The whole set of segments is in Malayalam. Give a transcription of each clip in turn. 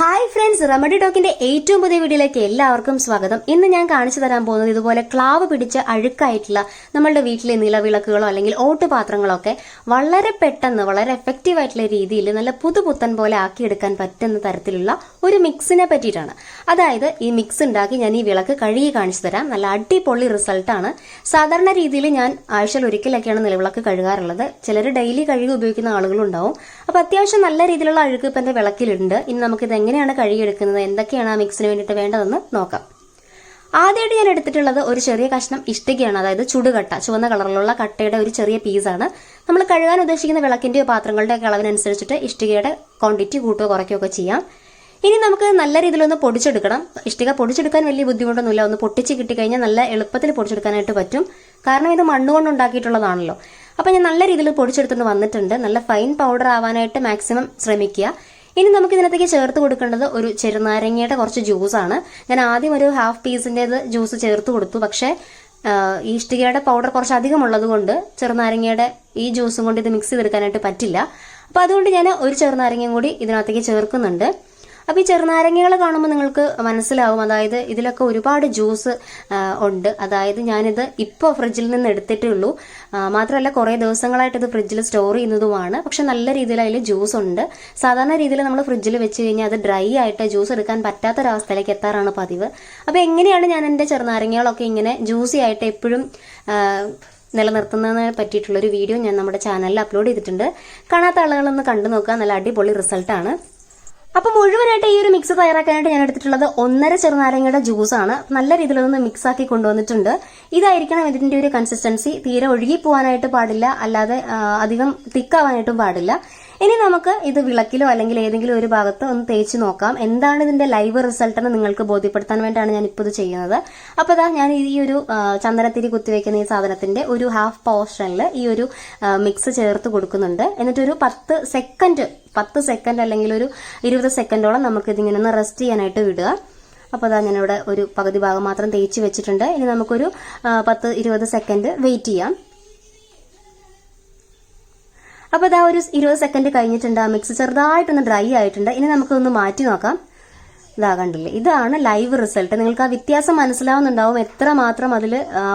ഹായ് ഫ്രണ്ട്സ്, റെമഡി ടോക്കിന്റെ ഏറ്റവും പുതിയ വീഡിയോയിലേക്ക് എല്ലാവർക്കും സ്വാഗതം. ഇന്ന് ഞാൻ കാണിച്ചു തരാൻ പോകുന്നത് ഇതുപോലെ ക്ലാവ് പിടിച്ച അഴുക്കായിട്ടുള്ള നമ്മളുടെ വീട്ടിലെ നിലവിളക്കുകളോ അല്ലെങ്കിൽ ഓട്ടുപാത്രങ്ങളോ ഒക്കെ വളരെ പെട്ടെന്ന് വളരെ എഫക്റ്റീവ് ആയിട്ടുള്ള രീതിയിൽ നല്ല പുതുപുത്തൻ പോലെ ആക്കിയെടുക്കാൻ പറ്റുന്ന തരത്തിലുള്ള ഒരു മിക്സിനെ പറ്റിയിട്ടാണ്. അതായത് ഈ മിക്സ് ഉണ്ടാക്കി ഞാൻ ഈ വിളക്ക് കഴുകി കാണിച്ചു തരാം. നല്ല അടിപൊളി റിസൾട്ടാണ്. സാധാരണ രീതിയിൽ ഞാൻ ആഴ്ചയിൽ ഒരിക്കലൊക്കെയാണ് നിലവിളക്ക് കഴുകാറുള്ളത്. ചിലർ ഡെയിലി കഴുകി ഉപയോഗിക്കുന്ന ആളുകളും ഉണ്ടാവും. അപ്പൊ അത്യാവശ്യം നല്ല രീതിയിലുള്ള അഴുക്ക് ഇപ്പം എന്റെ വിളക്കിലുണ്ട്. ഇനി നമുക്കിത് എങ്ങനെയാണ് കഴുകിയെടുക്കുന്നത്, എന്തൊക്കെയാണ് ആ മിക്സിന് വേണ്ടിയിട്ട് വേണ്ടതെന്ന് നോക്കാം. ആദ്യമായിട്ട് ഞാൻ എടുത്തിട്ടുള്ളത് ഒരു ചെറിയ കഷ്ണം ഇഷ്ടികയാണ്. അതായത് ചുടുകട്ട, ചുവന്ന കളറിലുള്ള കട്ടയുടെ ഒരു ചെറിയ പീസാണ്. നമ്മൾ കഴുകാൻ ഉദ്ദേശിക്കുന്ന വിളക്കിന്റെയോ പാത്രങ്ങളുടെ അളവിനനുസരിച്ചിട്ട് ഇഷ്ടികയുടെ ക്വാണ്ടിറ്റി കൂട്ടുകയോ കുറയ്ക്കുകയോ ഒക്കെ ചെയ്യാം. ഇനി നമുക്ക് നല്ല രീതിയിലൊന്ന് പൊടിച്ചെടുക്കണം. ഇഷ്ടിക പൊടിച്ചെടുക്കാൻ വലിയ ബുദ്ധിമുട്ടൊന്നുമില്ല. ഒന്ന് പൊട്ടിച്ച് കിട്ടിക്കഴിഞ്ഞാൽ നല്ല എളുപ്പത്തിൽ പൊടിച്ചെടുക്കാനായിട്ട് പറ്റും. കാരണം ഇത് മണ്ണുകൊണ്ട് ഉണ്ടാക്കിയിട്ടുള്ളതാണല്ലോ. അപ്പൊ ഞാൻ നല്ല രീതിയിൽ പൊടിച്ചെടുത്തുകൊണ്ട് വന്നിട്ടുണ്ട്. നല്ല ഫൈൻ പൗഡർ ആവാനായിട്ട് മാക്സിമം ശ്രമിക്കുക. ഇനി നമുക്ക് ഇതിനകത്തേക്ക് ചേർത്ത് കൊടുക്കേണ്ടത് ഒരു ചെറുനാരങ്ങയുടെ കുറച്ച് ജ്യൂസാണ്. ഞാൻ ആദ്യം ഒരു ഹാഫ് പീസിൻ്റെത് ജ്യൂസ് ചേർത്ത് കൊടുത്തു. പക്ഷേ ഈ ഇഷ്ടികയുടെ പൗഡർ കുറച്ച് അധികം ഉള്ളത് കൊണ്ട് ചെറുനാരങ്ങയുടെ ഈ ജ്യൂസും കൊണ്ട് ഇത് മിക്സ് ചെയ്തെടുക്കാനായിട്ട് പറ്റില്ല. അപ്പൊ അതുകൊണ്ട് ഞാൻ ഒരു ചെറുനാരങ്ങയും കൂടി ഇതിനകത്തേക്ക് ചേർക്കുന്നുണ്ട്. അപ്പൊ ഈ ചെറുനാരങ്ങകൾ കാണുമ്പോൾ നിങ്ങൾക്ക് മനസ്സിലാവും, അതായത് ഇതിലൊക്കെ ഒരുപാട് ജ്യൂസ് ഉണ്ട്. അതായത് ഞാനിത് ഇപ്പോൾ ഫ്രിഡ്ജിൽ നിന്ന് എടുത്തിട്ടേ ഉള്ളൂ. മാത്രമല്ല കുറേ ദിവസങ്ങളായിട്ട് ഇത് ഫ്രിഡ്ജിൽ സ്റ്റോർ ചെയ്യുന്നതുമാണ്. പക്ഷെ നല്ല രീതിയിൽ അതിൽ ജ്യൂസ് ഉണ്ട്. സാധാരണ രീതിയിൽ നമ്മൾ ഫ്രിഡ്ജിൽ വെച്ച് കഴിഞ്ഞാൽ അത് ഡ്രൈ ആയിട്ട് ജ്യൂസ് എടുക്കാൻ പറ്റാത്തൊരവസ്ഥയിലേക്ക് എത്താറാണ് പതിവ്. അപ്പൊ എങ്ങനെയാണ് ഞാൻ എൻ്റെ ചെറുനാരങ്ങകളൊക്കെ ഇങ്ങനെ ജ്യൂസി ആയിട്ട് എപ്പോഴും നിലനിർത്തുന്നതിനെ പറ്റിയിട്ടുള്ളൊരു വീഡിയോ ഞാൻ നമ്മുടെ ചാനലിൽ അപ്ലോഡ് ചെയ്തിട്ടുണ്ട്. കാണാത്ത ആളുകളൊന്ന് കണ്ടു നോക്കുക. നല്ല അടിപൊളി റിസൾട്ടാണ്. അപ്പൊ മുഴുവനായിട്ട് ഈ ഒരു മിക്സ് തയ്യാറാക്കാനായിട്ട് ഞാൻ എടുത്തിട്ടുള്ളത് 1.5 ചെറുനാരങ്ങയുടെ ജ്യൂസാണ്. നല്ല രീതിയിൽ ഒന്ന് മിക്സ് ആക്കി കൊണ്ടുവന്നിട്ടുണ്ട്. ഇതായിരിക്കണം ഇതിന്റെ ഒരു കൺസിസ്റ്റൻസി. തീരെ ഒഴുകി പോകാനായിട്ട് പാടില്ല, അല്ലാതെ അധികം തിക്കാവാനായിട്ടും പാടില്ല. ഇനി നമുക്ക് ഇത് വിളക്കിലോ അല്ലെങ്കിൽ ഏതെങ്കിലും ഒരു ഭാഗത്ത് ഒന്ന് തേച്ച് നോക്കാം. എന്താണ് ഇതിന്റെ ലൈവ് റിസൾട്ട് എന്ന് നിങ്ങൾക്ക് ബോധ്യപ്പെടുത്താൻ വേണ്ടിയാണ് ഞാൻ ഇപ്പോൾ ഇത് ചെയ്യുന്നത്. അപ്പൊ ഇതാ ഞാൻ ഈ ഒരു ചന്ദനത്തിരി കുത്തിവെക്കുന്ന ഈ സാധനത്തിന്റെ ഒരു ഹാഫ് പോർഷനിൽ ഈ ഒരു മിക്സ് ചേർത്ത് കൊടുക്കുന്നുണ്ട്. എന്നിട്ടൊരു 10 സെക്കൻഡ് അല്ലെങ്കിൽ ഒരു 20 സെക്കൻഡോളം നമുക്ക് ഇതിങ്ങനെ ഒന്ന് റെസ്റ്റ് ചെയ്യാനായിട്ട് വിടുക. അപ്പോൾ അതാ ഞാനിവിടെ ഒരു പകുതി ഭാഗം മാത്രം തേച്ച് വെച്ചിട്ടുണ്ട്. ഇനി നമുക്കൊരു 10-20 സെക്കൻഡ് വെയിറ്റ് ചെയ്യാം. അപ്പൊ ഇതാ ഒരു 20 സെക്കൻഡ് കഴിഞ്ഞിട്ടുണ്ട്. ആ മിക്സ് ചെറുതായിട്ടൊന്ന് ഡ്രൈ ആയിട്ടുണ്ട്. ഇനി നമുക്കൊന്ന് മാറ്റി നോക്കാം. ഇതാ കണ്ടില്ലേ, ഇതാണ് ലൈവ് റിസൾട്ട്. നിങ്ങൾക്ക് ആ വ്യത്യാസം മനസ്സിലാവുന്നുണ്ടാവും, എത്രമാത്രം അതിൽ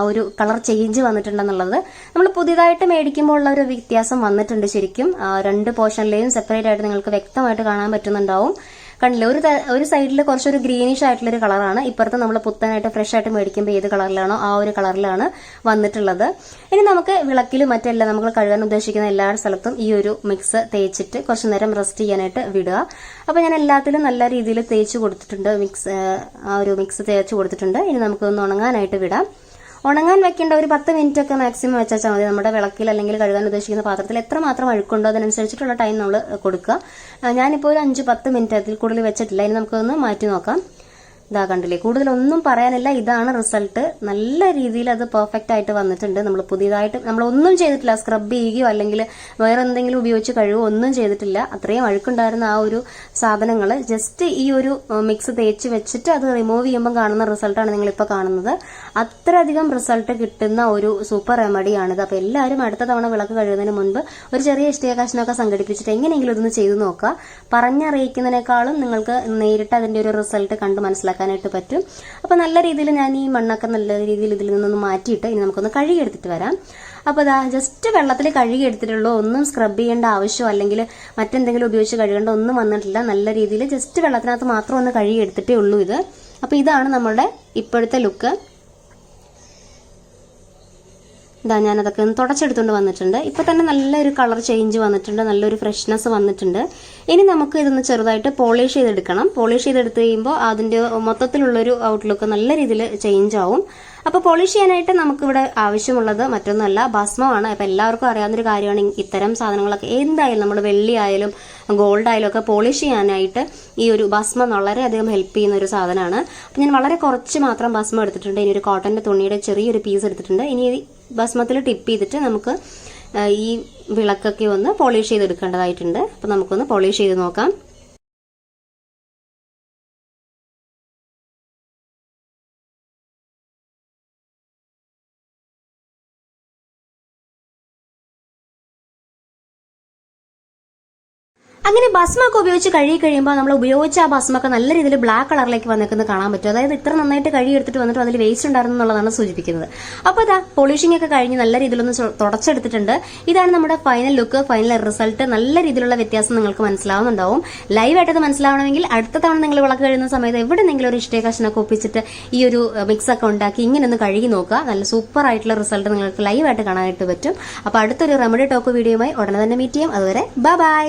ഒരു കളർ ചേഞ്ച് വന്നിട്ടുണ്ടെന്നുള്ളത്. നമ്മൾ പുതിയതായിട്ട് മേടിക്കുമ്പോൾ ഉള്ള ഒരു വ്യത്യാസം വന്നിട്ടുണ്ട് ശരിക്കും. രണ്ട് പോർഷനിലെയും സെപ്പറേറ്റ് ആയിട്ട് നിങ്ങൾക്ക് വ്യക്തമായിട്ട് കാണാൻ പറ്റുന്നുണ്ടാവും. കണ്ടില്ലേ, ഒരു സൈഡിൽ കുറച്ചൊരു ഗ്രീനിഷ് ആയിട്ടുള്ളൊരു കളറാണ്. ഇപ്പുറത്ത് നമ്മൾ പുത്തനായിട്ട് ഫ്രഷ് ആയിട്ട് മേടിക്കുമ്പോൾ ഏത് കളറിലാണോ ആ ഒരു കളറിലാണ് വന്നിട്ടുള്ളത്. ഇനി നമുക്ക് വിളക്കിലും മറ്റെല്ലാം നമ്മൾ കഴുകാൻ ഉദ്ദേശിക്കുന്ന എല്ലാ സ്ഥലത്തും ഈ ഒരു മിക്സ് തേച്ചിട്ട് കുറച്ചു നേരം റെസ്റ്റ് ചെയ്യാനായിട്ട് വിടുക. അപ്പൊ ഞാൻ എല്ലാത്തിലും നല്ല രീതിയിൽ തേച്ച് കൊടുത്തിട്ടുണ്ട്. ആ ഒരു മിക്സ് തേച്ച് കൊടുത്തിട്ടുണ്ട്. ഇനി നമുക്കൊന്ന് ഉണങ്ങാനായിട്ട് വിടാം. ഉണങ്ങാൻ വെക്കേണ്ട ഒരു 10 മിനിറ്റ് ഒക്കെ മാക്സിമം വെച്ചാൽ മതി. നമ്മുടെ വിളക്കിൽ അല്ലെങ്കിൽ കഴുകാൻ ഉദ്ദേശിക്കുന്ന പാത്രത്തിൽ എത്രമാത്രം അഴുക്കുണ്ടോ അതിനനുസരിച്ചിട്ടുള്ള ടൈം നമ്മൾ കൊടുക്കുക. ഞാനിപ്പോൾ ഒരു 5-10 മിനിറ്റ് അതിൽ കൂടുതൽ വെച്ചിട്ടില്ല. ഇനി നമുക്കൊന്ന് മാറ്റി നോക്കാം. ഇതാ കണ്ടില്ലേ, കൂടുതലൊന്നും പറയാനില്ല. ഇതാണ് റിസൾട്ട്. നല്ല രീതിയിൽ അത് പെർഫെക്റ്റ് ആയിട്ട് വന്നിട്ടുണ്ട്. നമ്മൾ പുതിയതായിട്ട് നമ്മളൊന്നും ചെയ്തിട്ടില്ല. സ്ക്രബ് ചെയ്യുകയോ അല്ലെങ്കിൽ വേറെ എന്തെങ്കിലും ഉപയോഗിച്ച് കഴുകുകയോ ഒന്നും ചെയ്തിട്ടില്ല. അത്രയും അഴുക്കുണ്ടായിരുന്ന ആ ഒരു സാധനങ്ങൾ ജസ്റ്റ് ഈ ഒരു മിക്സ് തേച്ച് വെച്ചിട്ട് അത് റിമൂവ് ചെയ്യുമ്പോൾ കാണുന്ന റിസൾട്ടാണ് നിങ്ങളിപ്പോൾ കാണുന്നത്. അത്രയധികം റിസൾട്ട് കിട്ടുന്ന ഒരു സൂപ്പർ റെമഡിയാണിത്. അപ്പൊ എല്ലാവരും അടുത്ത തവണ വിളക്ക് കഴുകുന്നതിന് മുൻപ് ഒരു ചെറിയ ഇഷ്ടിക കഷ്ണമൊക്കെ സംഘടിപ്പിച്ചിട്ട് എങ്ങനെയെങ്കിലും ഇതൊന്ന് ചെയ്തു നോക്കുക. പറഞ്ഞറിയിക്കുന്നതിനേക്കാളും നിങ്ങൾക്ക് നേരിട്ട് അതിന്റെ ഒരു റിസൾട്ട് കണ്ട് മനസ്സിലാക്കാനായിട്ട് പറ്റും. അപ്പൊ നല്ല രീതിയിൽ ഞാൻ ഈ മണ്ണൊക്കെ നല്ല രീതിയിൽ ഇതിൽ നിന്നൊന്ന് മാറ്റിയിട്ട് ഇനി നമുക്കൊന്ന് കഴുകിയെടുത്തിട്ട് വരാം. അപ്പൊ ഇതാ ജസ്റ്റ് വെള്ളത്തിൽ കഴുകിയെടുത്തിട്ടുള്ളൂ. ഒന്നും സ്ക്രബ് ചെയ്യേണ്ട ആവശ്യമോ അല്ലെങ്കിൽ മറ്റെന്തെങ്കിലും ഉപയോഗിച്ച് കഴുകേണ്ട ഒന്നും വന്നിട്ടില്ല. നല്ല രീതിയിൽ ജസ്റ്റ് വെള്ളത്തിനകത്ത് മാത്രം ഒന്ന് കഴുകിയെടുത്തിട്ടേ ഉള്ളൂ ഇത്. അപ്പൊ ഇതാണ് നമ്മുടെ ഇപ്പോഴത്തെ ലുക്ക്. ഇതാ ഞാനതൊക്കെ ഒന്ന് തുടച്ചെടുത്തുകൊണ്ട് വന്നിട്ടുണ്ട്. ഇപ്പൊ തന്നെ നല്ലൊരു കളർ ചേഞ്ച് വന്നിട്ടുണ്ട്, നല്ലൊരു ഫ്രഷ്നെസ് വന്നിട്ടുണ്ട്. ഇനി നമുക്ക് ഇതൊന്ന് ചെറുതായിട്ട് പോളിഷ് ചെയ്തെടുക്കണം. പോളിഷ് ചെയ്തെടുത്ത് കഴിയുമ്പോൾ അതിന്റെ മൊത്തത്തിലുള്ളൊരു ഔട്ട്ലുക്ക് നല്ല രീതിയിൽ ചേഞ്ച് ആവും. അപ്പൊ പോളിഷ് ചെയ്യാനായിട്ട് നമുക്കിവിടെ ആവശ്യമുള്ളത് മറ്റൊന്നുമല്ല, ഭസ്മമാണ്. അപ്പൊ എല്ലാവർക്കും അറിയാവുന്നൊരു കാര്യമാണ് ഇത്തരം സാധനങ്ങളൊക്കെ. എന്തായാലും നമ്മൾ വെള്ളി ആയാലും ഗോൾഡ് ആയാലും ഒക്കെ പോളിഷ് ചെയ്യാനായിട്ട് ഈ ഒരു ഭസ്മം വളരെയധികം ഹെൽപ്പ് ചെയ്യുന്ന ഒരു സാധനമാണ്. അപ്പൊ ഞാൻ വളരെ കുറച്ച് മാത്രം ഭസ്മം എടുത്തിട്ടുണ്ട്. ഇനി ഒരു കോട്ടന്റെ തുണിയുടെ ചെറിയൊരു പീസ് എടുത്തിട്ടുണ്ട്. ഇനി ഭസ്മത്തിൽ ടിപ്പ് ചെയ്തിട്ട് നമുക്ക് ഈ വിളക്കൊക്കെ ഒന്ന് പോളിഷ് ചെയ്തെടുക്കേണ്ടതായിട്ടുണ്ട്. അപ്പൊ നമുക്കൊന്ന് പോളിഷ് ചെയ്ത് നോക്കാം. അങ്ങനെ ഭസ്മൊക്കെ ഉപയോഗിച്ച് കഴുകി കഴിയുമ്പോൾ നമ്മൾ ഉപയോഗിച്ച ആ ഭസ്മൊക്കെ നല്ല രീതിയിൽ ബ്ലാക്ക് കളറിലേക്ക് വന്നേക്കുന്നത് കാണാൻ പറ്റും. അതായത് ഇത്ര നന്നായിട്ട് കഴുകി എടുത്തിട്ട് വന്നിട്ട് അതിൽ വേസ്റ്റ് ഉണ്ടായിരുന്നു എന്നുള്ളതാണ് സൂചിപ്പിക്കുന്നത്. അപ്പോൾ ഇതാ പോളിഷിംഗ് ഒക്കെ കഴിഞ്ഞ് നല്ല രീതിയിലൊന്ന് തുടച്ചെടുത്തിട്ടുണ്ട്. ഇതാണ് നമ്മുടെ ഫൈനൽ ലുക്ക്, ഫൈനൽ റിസൾട്ട്. നല്ല രീതിയിലുള്ള വ്യത്യാസം നിങ്ങൾക്ക് മനസ്സിലാവുന്നുണ്ടാവും. ലൈവായിട്ടത് മനസ്സിലാവണമെങ്കിൽ അടുത്ത തവണ നിങ്ങൾ വിളക്ക് കഴിയുന്ന സമയത്ത് എവിടെന്നെങ്കിലും ഒരു ഇഷ്ടിക കഷ്ണമൊക്കെ ഒപ്പിച്ചിട്ട് ഈ ഒരു മിക്സ് ഒക്കെ ഉണ്ടാക്കി ഇങ്ങനെ ഒന്ന് കഴുകി നോക്കുക. നല്ല സൂപ്പർ ആയിട്ടുള്ള റിസൾട്ട് നിങ്ങൾക്ക് ലൈവായിട്ട് കാണാനായിട്ട് പറ്റും. അപ്പോൾ അടുത്തൊരു റെമഡി ടോക്ക് വീഡിയോയുമായി ഉടനെ തന്നെ മീറ്റ് ചെയ്യും. അതുവരെ ബൈ ബൈ.